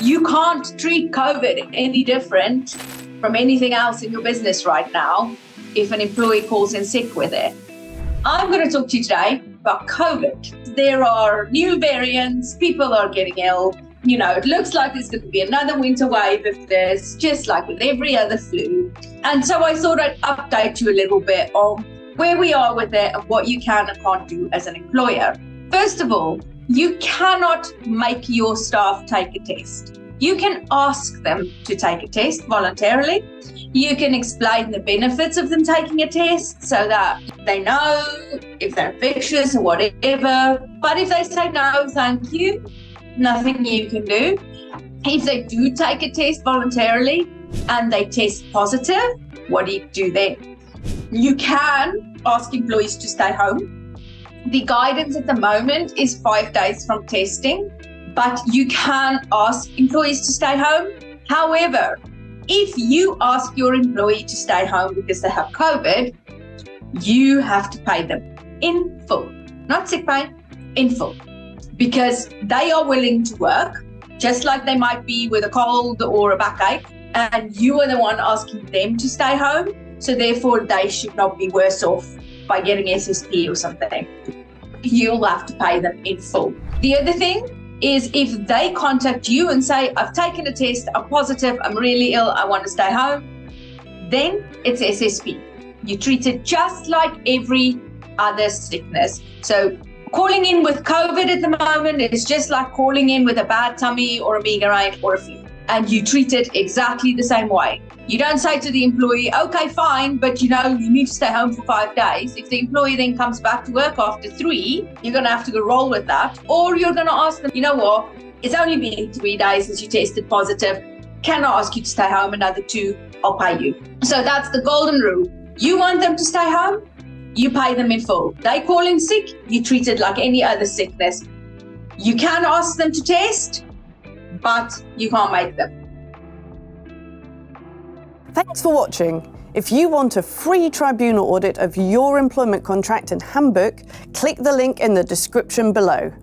You can't treat COVID any different from anything else in your business right now if an employee calls in sick with it. I'm going to talk to you today about COVID. There are new variants, people are getting ill. You know, it looks like there's going to be another winter wave of this, just like with every other flu. And so I thought I'd update you a little bit on where we are with it and what you can and can't do as an employer. First of all, you cannot make your staff take a test. You can ask them to take a test voluntarily. You can explain the benefits of them taking a test so that they know if they're infectious or whatever. But if they say no, thank you, nothing you can do. If they do take a test voluntarily and they test positive, what do you do then? You can ask employees to stay home. The guidance at the moment is 5 days from testing, but you can ask employees to stay home. However, if you ask your employee to stay home because they have COVID, you have to pay them in full, not sick pay, in full, because they are willing to work, just like they might be with a cold or a backache, and you are the one asking them to stay home. So therefore, they should not be worse off by getting SSP or something. You'll have to pay them in full. The other thing is if they contact you and say, I've taken a test, I'm positive, I'm really ill, I want to stay home, then it's SSP. You treat it just like every other sickness. So calling in with COVID at the moment is just like calling in with a bad tummy or a migraine or a flu. And you treat it exactly the same way. You don't say to the employee, okay, fine, but you need to stay home for 5 days. If the employee then comes back to work after 3, you're going to have to go roll with that. Or you're going to ask them, you know what, it's only been 3 days since you tested positive. Can I ask you to stay home another 2? I'll pay you. So that's the golden rule. You want them to stay home, you pay them in full. They call in sick, you treat it like any other sickness. You can ask them to test, but you can't make them. Thanks for watching. If you want a free tribunal audit of your employment contract and handbook, click the link in the description below.